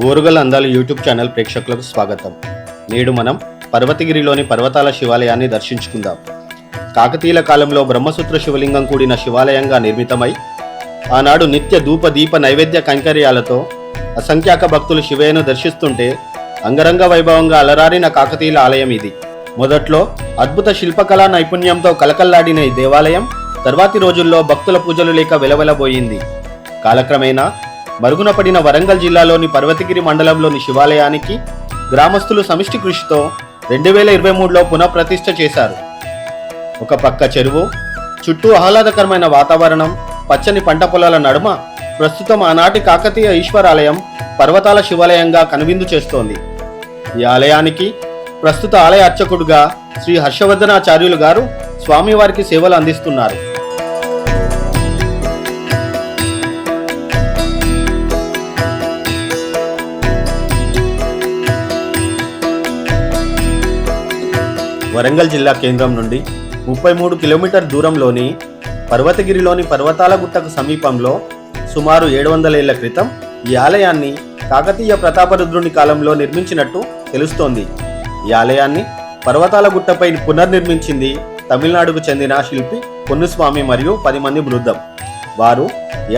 ఓరుగల్ అందాలు YouTube channel ప్రేక్షకులకు స్వాగతం. నేడు మనం పర్వతగిరిలోని పర్వతాల శివాలయాన్ని దర్శించుకుందాం. కాకతీయుల కాలంలో బ్రహ్మసూత్ర శివలింగం కూడిన శివాలయంగా నిర్మితమై ఆనాడు నిత్య ధూప దీప నైవేద్య కైంకర్యాలతో అసంఖ్యాక భక్తులు శివయ్యను దర్శిస్తుంటే అంగరంగ వైభవంగా అలరారిన కాకతీయుల ఆలయం ఇది. మొదట్లో అద్భుత శిల్పకళా నైపుణ్యంతో కలకల్లాడిన ఈ దేవాలయం తర్వాతి రోజుల్లో భక్తుల పూజలు లేక వెలవెలబోయింది. కాలక్రమేణా మరుగున పడిన వరంగల్ జిల్లాలోని పర్వతగిరి మండలంలోని శివాలయానికి గ్రామస్తులు సమిష్టి కృషితో 2023లో పునఃప్రతిష్ఠ చేశారు. ఒక పక్క చెరువు, చుట్టూ ఆహ్లాదకరమైన వాతావరణం, పచ్చని పంట పొలాల నడుమ ప్రస్తుతం ఆనాటి కాకతీయ ఈశ్వరాలయం పర్వతాల శివాలయంగా కనువిందు చేస్తోంది. ఈ ఆలయానికి ప్రస్తుత ఆలయ అర్చకుడుగా శ్రీ హర్షవర్ధనాచార్యులు గారు స్వామివారికి సేవలు అందిస్తున్నారు. వరంగల్ జిల్లా కేంద్రం నుండి 33 కిలోమీటర్ దూరంలోని పర్వతగిరిలోని పర్వతాల గుట్టకు సమీపంలో సుమారు 700 ఏళ్ల క్రితం ఈ ఆలయాన్ని కాకతీయ ప్రతాపరుద్రుని కాలంలో నిర్మించినట్టు తెలుస్తోంది. ఈ ఆలయాన్ని పర్వతాల గుట్టపై పునర్నిర్మించింది తమిళనాడుకు చెందిన శిల్పి పొన్నుస్వామి మరియు 10 మంది బృందం. వారు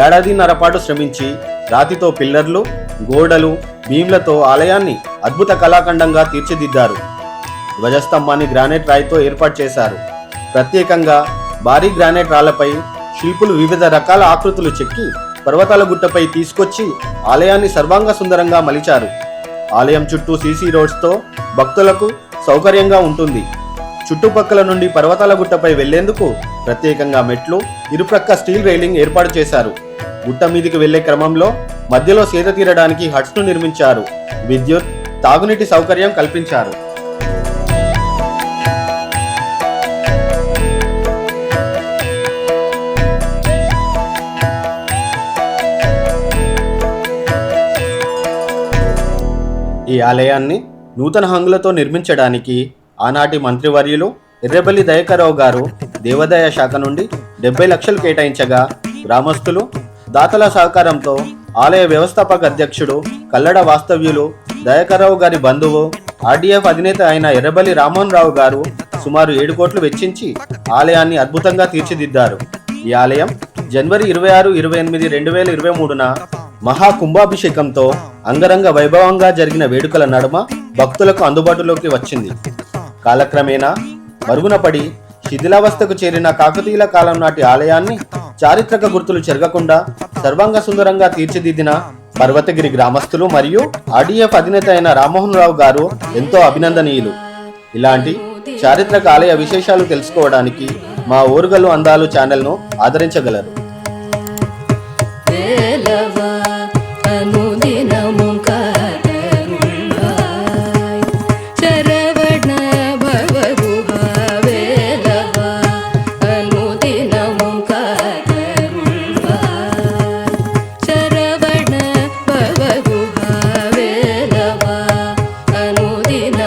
ఏడాదిన్నర పాటు శ్రమించి రాతితో పిల్లర్లు, గోడలు, బీమ్లతో ఆలయాన్ని అద్భుత కళాఖండంగా తీర్చిదిద్దారు. ధ్వజస్తంభాన్ని గ్రానైట్ రాయితో ఏర్పాటు చేశారు. ప్రత్యేకంగా భారీ గ్రానైట్ రాళ్లపై శిల్పులు వివిధ రకాల ఆకృతులు చెక్కి పర్వతాల గుట్టపై తీసుకొచ్చి ఆలయాన్ని సర్వాంగ సుందరంగా మలిచారు. ఆలయం చుట్టూ సీసీ రోడ్స్తో భక్తులకు సౌకర్యంగా ఉంటుంది. చుట్టుపక్కల నుండి పర్వతాల గుట్టపై వెళ్లేందుకు ప్రత్యేకంగా మెట్లు, ఇరుప్రక్క స్టీల్ రైలింగ్ ఏర్పాటు చేశారు. గుట్ట మీదికి వెళ్లే క్రమంలో మధ్యలో సేద తీరడానికి హట్స్ను నిర్మించారు. విద్యుత్, తాగునీటి సౌకర్యం కల్పించారు. ఈ ఆలయాన్ని నూతన హంగులతో నిర్మించడానికి ఆనాటి మంత్రివర్యులు ఎర్రబెల్లి దయాకర్రావు గారు దేవాదాయ శాఖ నుండి 70 లక్షలు కేటాయించగా, గ్రామస్తులు, దాతల సహకారంతో ఆలయ వ్యవస్థాపక అధ్యక్షుడు కల్లడ వాస్తవ్యులు, దయాకర్రావు గారి బంధువు, ఆర్డీఎఫ్ అధినేత అయిన ఎర్రబెల్లి రామ్మోహన్ రావు గారు సుమారు 7 కోట్లు వెచ్చించి ఆలయాన్ని అద్భుతంగా తీర్చిదిద్దారు. ఈ ఆలయం జనవరి 26-28, 2023న మహాకుంభాభిషేకంతో అంగరంగ వైభవంగా జరిగిన వేడుకల నడుమ భక్తులకు అందుబాటులోకి వచ్చింది. కాలక్రమేణా మరుగున పడి శిథిలావస్థకు చేరిన కాకతీయుల కాలం నాటి ఆలయాన్ని చారిత్రక గుర్తులు చెరగకుండా సర్వాంగ సుందరంగా తీర్చిదిద్దిన పర్వతగిరి గ్రామస్తులు మరియు ఆర్డీఎఫ్ అధినేత అయిన రామ్మోహన్ రావు గారు ఎంతో అభినందనీయులు. ఇలాంటి చారిత్రక ఆలయ విశేషాలు తెలుసుకోవడానికి మా ఓరుగల్లు అందాలు ఛానల్ను ఆదరించగలరు.